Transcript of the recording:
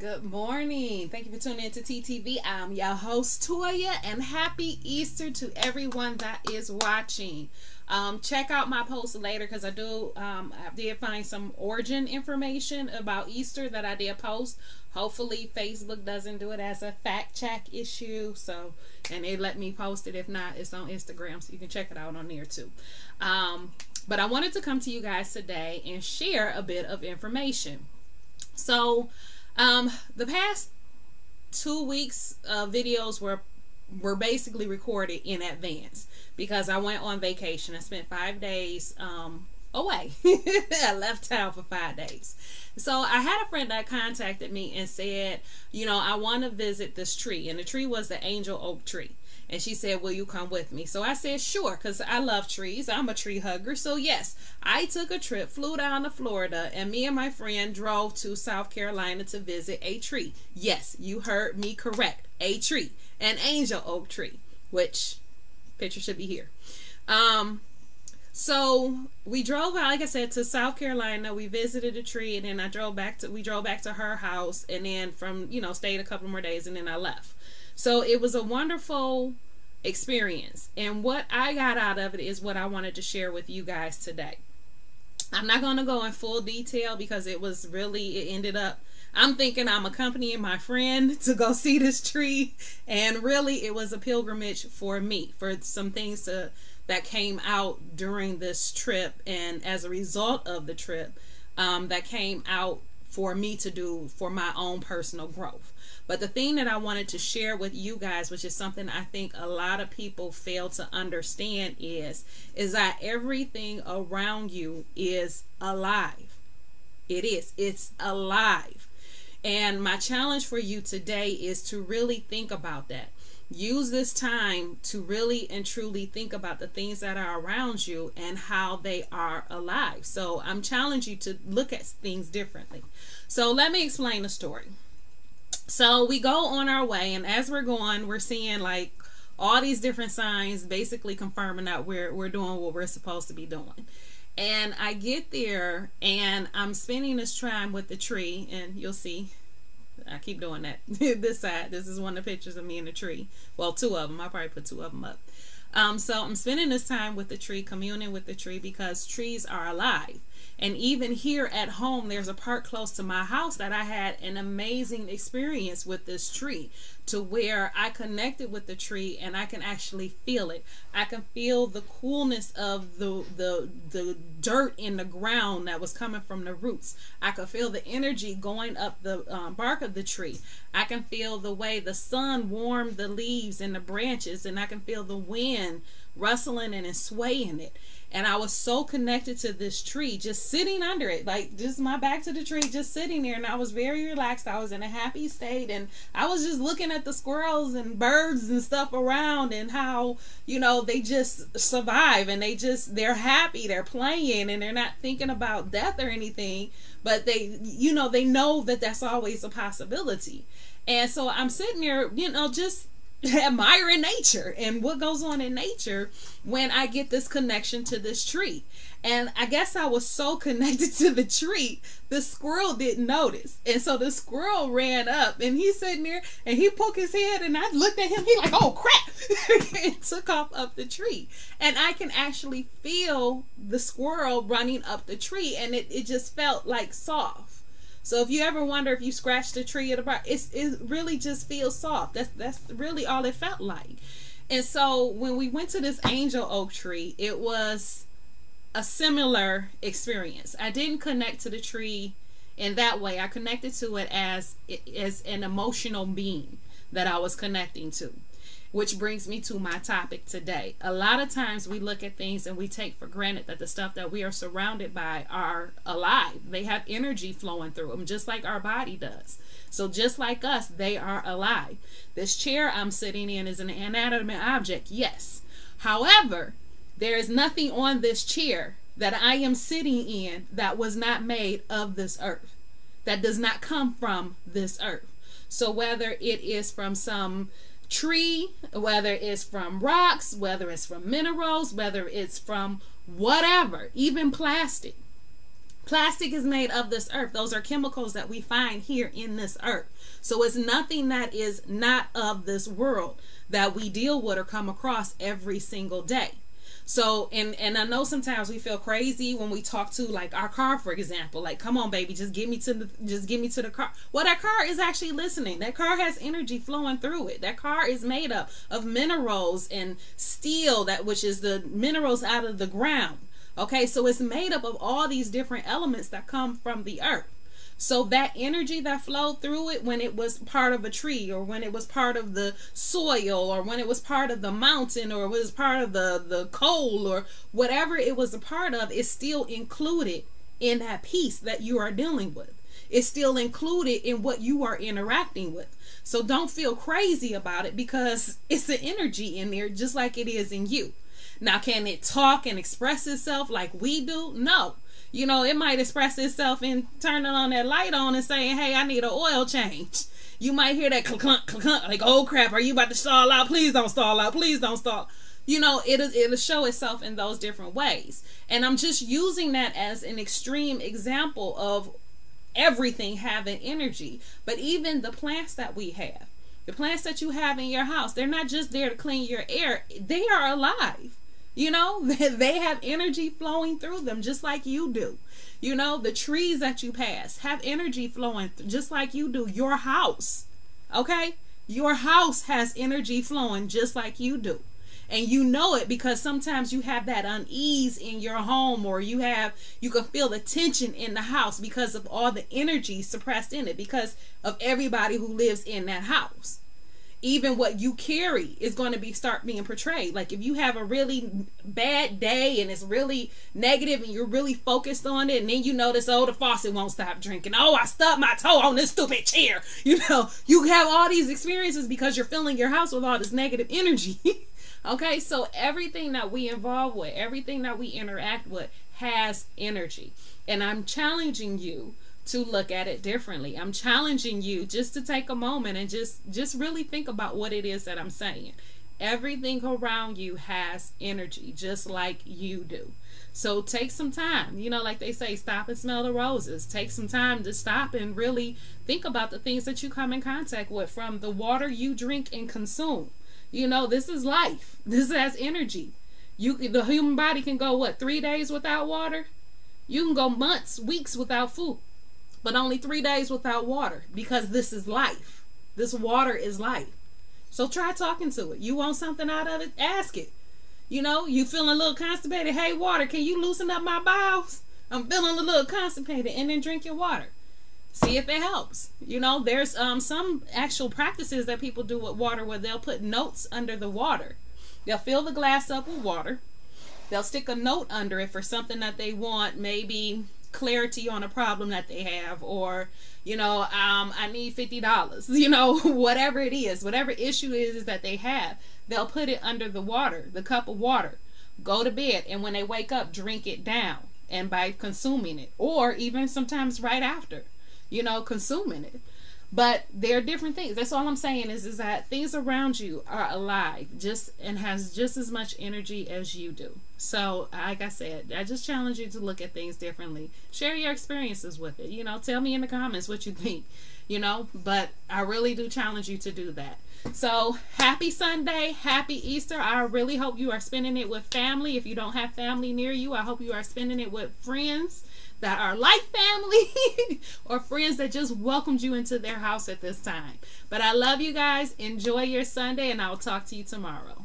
Good morning. Thank you for tuning in to TTV. I'm your host, Toya, and happy Easter to everyone that is watching. Check out my post later because I did find some origin information about Easter that I did post. Hopefully Facebook doesn't do it as a fact check issue, and it let me post it. If not, it's on Instagram, so you can check it out on there too. But I wanted to come to you guys today and share a bit of information. So the past 2 weeks videos were basically recorded in advance because I went on vacation. I spent 5 days away. I left town for 5 days. So I had a friend that contacted me and said, I want to visit this tree. And the tree was the angel oak tree. And she said, will you come with me? So I said, sure, because I love trees. I'm a tree hugger. So yes, I took a trip, flew down to Florida, and me and my friend drove to South Carolina to visit a tree. Yes, you heard me correct. A tree. An angel oak tree, which picture should be here. So we drove out, like I said, to South Carolina. We visited a tree, and then we drove back to her house, and then stayed a couple more days, and then I left. So it was a wonderful experience. And what I got out of it is what I wanted to share with you guys today. I'm not going to go in full detail because it ended up, I'm thinking I'm accompanying my friend to go see this tree. And really it was a pilgrimage for me, for some things that came out during this trip. And as a result of the trip, that came out for me to do for my own personal growth. But the thing that I wanted to share with you guys, which is something I think a lot of people fail to understand, is that everything around you is alive. It is. It's alive. And my challenge for you today is to really think about that. Use this time to really and truly think about the things that are around you and how they are alive. So I'm challenging you to look at things differently. So let me explain the story. So we go on our way, and as we're going, we're seeing like all these different signs basically confirming that we're doing what we're supposed to be doing. And I get there and I'm spending this time with the tree, and you'll see I keep doing that. This side, this is one of the pictures of me and the tree. Well, 2 of them. I'll probably put 2 of them up. So I'm spending this time with the tree, communing with the tree, because trees are alive. And even here at home, there's a part close to my house that I had an amazing experience with this tree, to where I connected with the tree and I can actually feel it. I can feel the coolness of the dirt in the ground that was coming from the roots. I could feel the energy going up the bark of the tree. I can feel the way the sun warmed the leaves and the branches, and I can feel the wind rustling and swaying it. And I was so connected to this tree, just sitting under it, like just my back to the tree, just sitting there. And I was very relaxed. I was in a happy state. And I was just looking at the squirrels and birds and stuff around, and how, they just survive, and they're happy, they're playing, and they're not thinking about death or anything. But they know that that's always a possibility. And so I'm sitting there, just admiring nature and what goes on in nature when I get this connection to this tree. And I guess I was so connected to the tree, the squirrel didn't notice. And so the squirrel ran up, and he's sitting there and he poked his head, and I looked at him, he like, oh crap, and took off up the tree. And I can actually feel the squirrel running up the tree, and it just felt like soft. So if you ever wonder if you scratched a tree at a bar, it really just feels soft. That's really all it felt like. And so when we went to this angel oak tree, it was a similar experience. I didn't connect to the tree in that way. I connected to it as an emotional being that I was connecting to. Which brings me to my topic today. A lot of times we look at things and we take for granted that the stuff that we are surrounded by are alive. They have energy flowing through them, just like our body does. So just like us, they are alive. This chair I'm sitting in is an inanimate object, yes. However, there is nothing on this chair that I am sitting in that was not made of this earth, that does not come from this earth. So whether it is from some tree, whether it's from rocks, whether it's from minerals, whether it's from whatever, even plastic, Plastic is made of this earth. Those are chemicals that we find here in this earth. So it's nothing that is not of this world that we deal with or come across every single day. So, and I know sometimes we feel crazy when we talk to like our car, for example, like, come on, baby, just get me to the car. Well, that car is actually listening. That car has energy flowing through it. That car is made up of minerals and steel, which is the minerals out of the ground. Okay, so it's made up of all these different elements that come from the earth. So that energy that flowed through it when it was part of a tree, or when it was part of the soil, or when it was part of the mountain, or was part of the coal, or whatever it was a part of, is still included in that piece that you are dealing with. It's still included in what you are interacting with. So don't feel crazy about it, because it's the energy in there just like it is in you. Now, can it talk and express itself like we do? No. You know, it might express itself in turning on that light on and saying, hey, I need an oil change. You might hear that clunk, clunk, clunk, like, oh crap, are you about to stall out? Please don't stall out. Please don't stall. You know, it'll show itself in those different ways. And I'm just using that as an extreme example of everything having energy. But even the plants that we have, the plants that you have in your house, they're not just there to clean your air. They are alive. You know, they have energy flowing through them just like you do. You know, the trees that you pass have energy flowing just like you do. Your house, okay? Your house has energy flowing just like you do. And you know it because sometimes you have that unease in your home, or you can feel the tension in the house because of all the energy suppressed in it, because of everybody who lives in that house. Even what you carry is going to start being portrayed. Like if you have a really bad day and it's really negative and you're really focused on it, and then you notice, oh, the faucet won't stop drinking. Oh, I stubbed my toe on this stupid chair. You know, you have all these experiences because you're filling your house with all this negative energy. Okay, so everything that we involve with, everything that we interact with has energy. And I'm challenging you to look at it differently. I'm challenging you just to take a moment and just really think about what it is that I'm saying. Everything around you has energy, just like you do. So take some time, you know, like they say, stop and smell the roses. Take some time to stop and really think about the things that you come in contact with, from the water you drink and consume. You know, this is life. This has energy. The human body can go, what, 3 days without water? You can go months, weeks without food, but only 3 days without water, because this is life. This water is life. So try talking to it. You want something out of it? Ask it. You know, you feeling a little constipated? Hey, water, can you loosen up my bowels? I'm feeling a little constipated. And then drink your water. See if it helps. You know, there's some actual practices that people do with water where they'll put notes under the water. They'll fill the glass up with water. They'll stick a note under it for something that they want, maybe clarity on a problem that they have, or, you know, I need $50, you know, whatever it is, whatever issue it is that they have, they'll put it under the water, the cup of water, go to bed, and when they wake up, drink it down, and by consuming it, or even sometimes right after, you know, consuming it. But there are different things. That's all I'm saying is that things around you are alive, and has just as much energy as you do. So, like I said, I just challenge you to look at things differently. Share your experiences with it. You know, tell me in the comments what you think. You know, but I really do challenge you to do that. So, happy Sunday, happy Easter. I really hope you are spending it with family. If you don't have family near you, I hope you are spending it with friends that are like family or friends that just welcomed you into their house at this time. But I love you guys. Enjoy your Sunday, and I will talk to you tomorrow.